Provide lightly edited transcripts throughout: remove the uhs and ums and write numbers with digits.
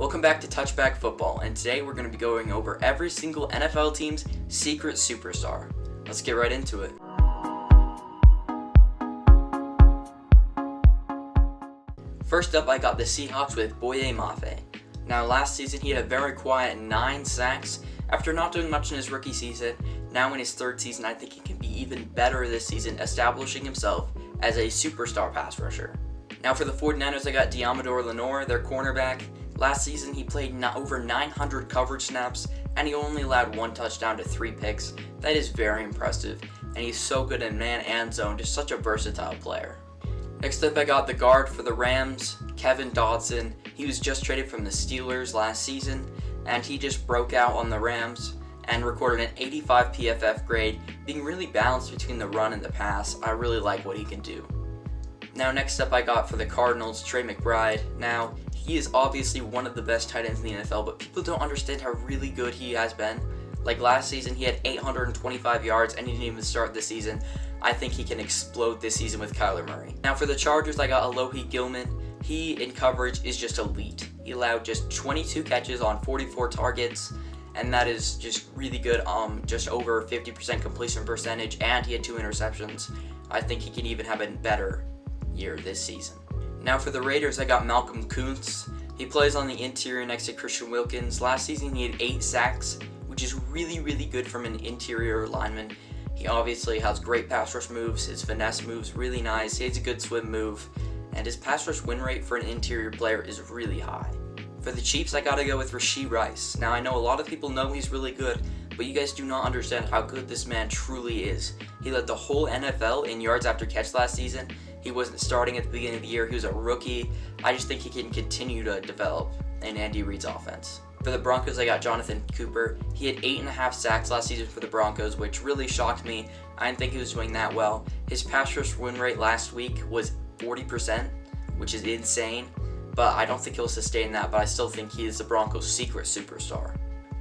Welcome back to Touchback Football, and today we're going to be going over every single NFL team's secret superstar. Let's get right into it. First up, I got the Seahawks with Boye Mafe. Now, last season he had a very quiet 9 sacks after not doing much in his rookie season. Now in his third season, I think he can be even better this season, establishing himself as a superstar pass rusher. Now for the 49ers, I got Deommodore Lenoir, their cornerback. Last season, he played over 900 coverage snaps, and he only allowed 1 touchdown to 3 picks. That is very impressive, and he's so good in man and zone, just such a versatile player. Next up, I got the guard for the Rams, Kevin Dodson. He was just traded from the Steelers last season, and he just broke out on the Rams and recorded an 85 PFF grade, being really balanced between the run and the pass. I really like what he can do. Now next up, I got for the Cardinals, Trey McBride. Now, he is obviously one of the best tight ends in the NFL, but people don't understand how really good he has been. Like last season, he had 825 yards and he didn't even start the season. I think he can explode this season with Kyler Murray. Now for the Chargers, I got Alohi Gilman. He, in coverage, is just elite. He allowed just 22 catches on 44 targets, and that is just really good, just over 50% completion percentage, and he had 2 interceptions. I think he can even have a better year this season. Now for the Raiders, I got Malcolm Kuntz. He plays on the interior next to Christian Wilkins. Last season he had 8 sacks, which is really good from an interior lineman. He obviously has great pass rush moves, his finesse moves really nice, he has a good swim move, and his pass rush win rate for an interior player is really high. For the Chiefs, I gotta go with Rashee Rice. Now I know a lot of people know he's really good, but you guys do not understand how good this man truly is. He led the whole NFL in yards after catch last season. He wasn't starting at the beginning of the year, he was a rookie. I just think he can continue to develop in Andy Reid's offense. For the Broncos, I got Jonathan Cooper. He had 8.5 sacks last season for the Broncos, which really shocked me. I didn't think he was doing that well. His pass rush win rate last week was 40%, which is insane, but I don't think he'll sustain that, but I still think he is the Broncos' secret superstar.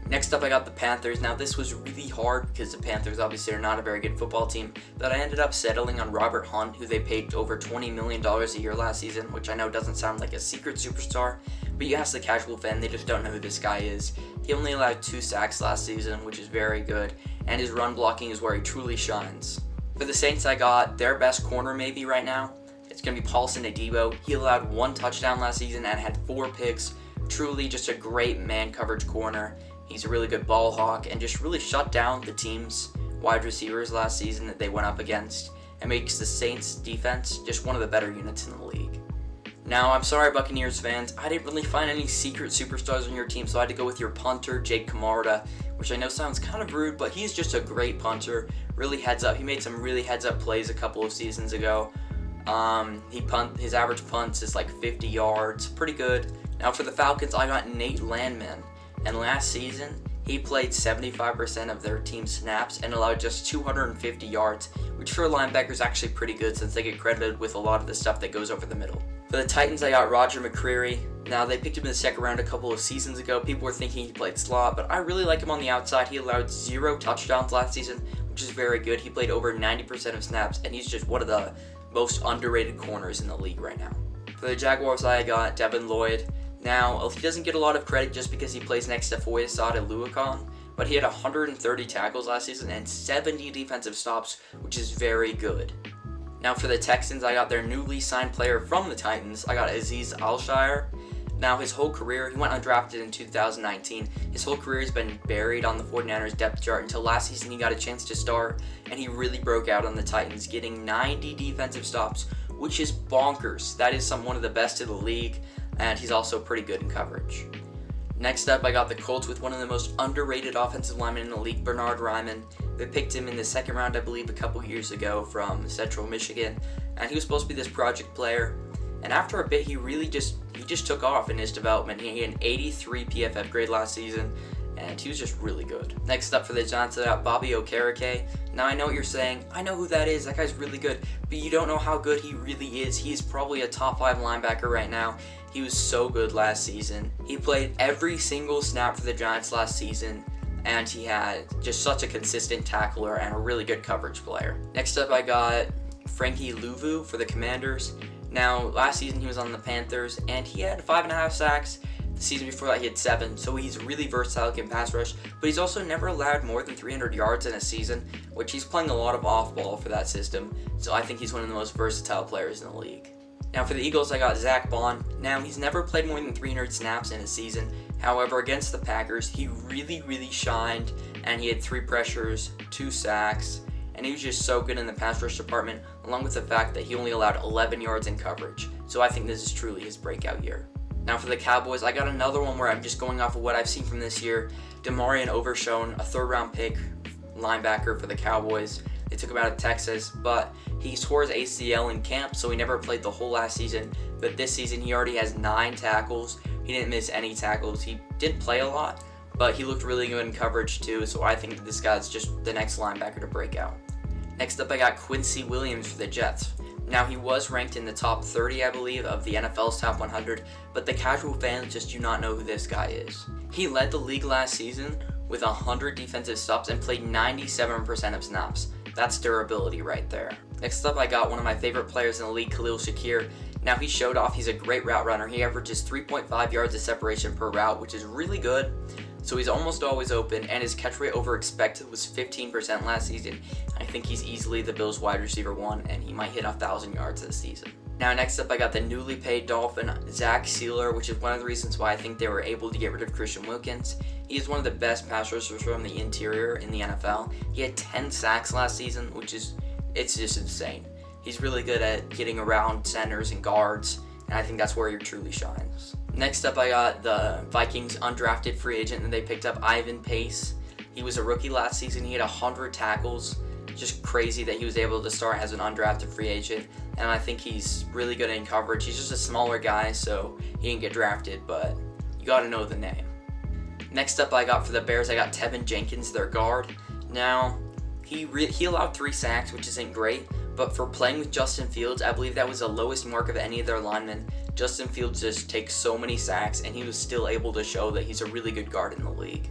Next up, I got the Panthers. Now, this was really hard because the Panthers obviously are not a very good football team, but I ended up settling on Robert Hunt, who they paid over $20 million a year last season, which I know doesn't sound like a secret superstar, but you ask the casual fan, they just don't know who this guy is. He only allowed 2 sacks last season, which is very good, and his run blocking is where he truly shines. For the Saints, I got their best corner maybe right now. It's going to be Paulson Adebo. He allowed 1 touchdown last season and had 4 picks. Truly just a great man coverage corner. He's a really good ball hawk and just really shut down the team's wide receivers last season that they went up against and makes the Saints defense just one of the better units in the league. Now, I'm sorry, Buccaneers fans, I didn't really find any secret superstars on your team, so I had to go with your punter, Jake Camarda, which I know sounds kind of rude, but he's just a great punter. Really heads up. He made some really heads up plays a couple of seasons ago. His average punts is like 50 yards, pretty good. Now for the Falcons, I got Nate Landman. And last season, he played 75% of their team snaps and allowed just 250 yards, which for a linebacker is actually pretty good since they get credited with a lot of the stuff that goes over the middle. For the Titans, I got Roger McCreary. Now, they picked him in the second round a couple of seasons ago. People were thinking he played slot, but I really like him on the outside. He allowed 0 touchdowns last season, which is very good. He played over 90% of snaps, and he's just one of the most underrated corners in the league right now. For the Jaguars, I got Devin Lloyd. Now, he doesn't get a lot of credit just because he plays next to Foyesade Oluokun, but he had 130 tackles last season and 70 defensive stops, which is very good. Now for the Texans, I got their newly signed player from the Titans. I got Azeez Al-Shaair. Now his whole career, he went undrafted in 2019. His whole career has been buried on the 49ers depth chart until last season he got a chance to start, and he really broke out on the Titans, getting 90 defensive stops, which is bonkers. That is one of the best in the league. And he's also pretty good in coverage. Next up, I got the Colts with one of the most underrated offensive linemen in the league, Bernhard Raimann. They picked him in the second round, I believe, a couple years ago from Central Michigan, and he was supposed to be this project player. And after a bit, he just took off in his development. He had an 83 PFF grade last season, and he was just really good. Next up for the Giants, I got Bobby Okereke. Now, I know what you're saying. I know who that is. That guy's really good. But you don't know how good he really is. He's probably a top 5 linebacker right now. He was so good last season. He played every single snap for the Giants last season, and he had just such a consistent tackler and a really good coverage player. Next up, I got Frankie Luvu for the Commanders. Now, last season he was on the Panthers, and he had 5.5 sacks, The season before that he had 7, so he's really versatile, can pass rush, but he's also never allowed more than 300 yards in a season, which he's playing a lot of off-ball for that system, so I think he's one of the most versatile players in the league. Now for the Eagles, I got Zach Bond. Now he's never played more than 300 snaps in a season. However, against the Packers, he really shined, and he had 3 pressures, 2 sacks, and he was just so good in the pass rush department, along with the fact that he only allowed 11 yards in coverage. So I think this is truly his breakout year. Now for the Cowboys, I got another one where I'm just going off of what I've seen from this year. Demarion Overshown, a 3rd round pick linebacker for the Cowboys. They took him out of Texas, but he tore his ACL in camp, so he never played the whole last season. But this season, he already has 9 tackles. He didn't miss any tackles. He did play a lot, but he looked really good in coverage too, so I think this guy's just the next linebacker to break out. Next up, I got Quincy Williams for the Jets. Now, he was ranked in the top 30, I believe, of the NFL's top 100, but the casual fans just do not know who this guy is. He led the league last season with 100 defensive stops and played 97% of snaps. That's durability right there. Next up, I got one of my favorite players in the league, Khalil Shakir. Now, he showed off he's a great route runner. He averages 3.5 yards of separation per route, which is really good. So he's almost always open, and his catch rate over expected was 15% last season. I think he's easily the Bills' wide receiver 1, and he might hit 1,000 yards this season. Now, next up, I got the newly paid Dolphin, Zach Sealer, which is one of the reasons why I think they were able to get rid of Christian Wilkins. He is one of the best pass rushers from the interior in the NFL. He had 10 sacks last season, it's just insane. He's really good at getting around centers and guards, and I think that's where he truly shines. Next up, I got the Vikings undrafted free agent that they picked up, Ivan Pace. He was a rookie last season. He had 100 tackles. Just crazy that he was able to start as an undrafted free agent, and I think he's really good in coverage. He's just a smaller guy, so he didn't get drafted, but you got to know the name. Next up, I got for the Bears, I got Tevin Jenkins, their guard. Now, he allowed 3 sacks, which isn't great, but for playing with Justin Fields, I believe that was the lowest mark of any of their linemen. Justin Fields just takes so many sacks, and he was still able to show that he's a really good guard in the league.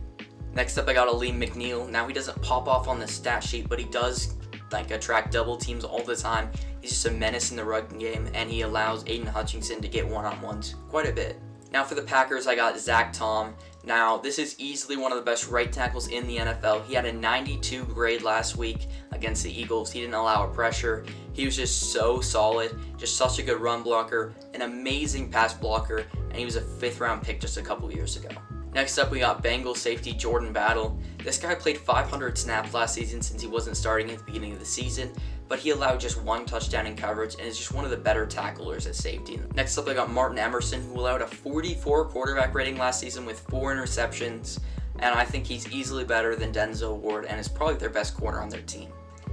Next up, I got Aleem McNeil. Now, he doesn't pop off on the stat sheet, but he does attract double teams all the time. He's just a menace in the run game, and he allows Aiden Hutchinson to get one-on-ones quite a bit. Now for the Packers, I got Zach Tom. Now, this is easily one of the best right tackles in the NFL. He had a 92 grade last week against the Eagles. He didn't allow a pressure. He was just so solid, just such a good run blocker, an amazing pass blocker, and he was a 5th round pick just a couple years ago. Next up, we got Bengals safety Jordan Battle. This guy played 500 snaps last season since he wasn't starting at the beginning of the season, but he allowed just 1 touchdown in coverage and is just one of the better tacklers at safety. Next up, I got Martin Emerson, who allowed a 44 quarterback rating last season with 4 interceptions, and I think he's easily better than Denzel Ward and is probably their best corner on their team.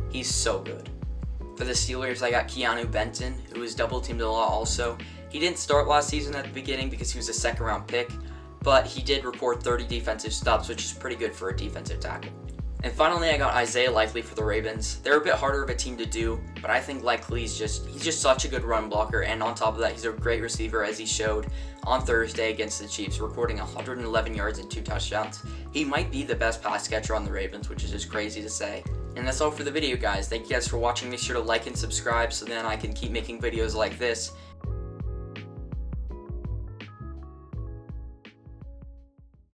He's so good. For the Steelers, I got Keanu Benton, who was double teamed a lot also. He didn't start last season at the beginning because he was a 2nd round pick, but he did record 30 defensive stops, which is pretty good for a defensive tackle. And finally, I got Isaiah Likely for the Ravens. They're a bit harder of a team to do, but I think Likely he's just such a good run blocker, and on top of that, he's a great receiver, as he showed on Thursday against the Chiefs, recording 111 yards and 2 touchdowns. He might be the best pass catcher on the Ravens, which is just crazy to say. And that's all for the video, guys. Thank you guys for watching. Make sure to like and subscribe so then I can keep making videos like this.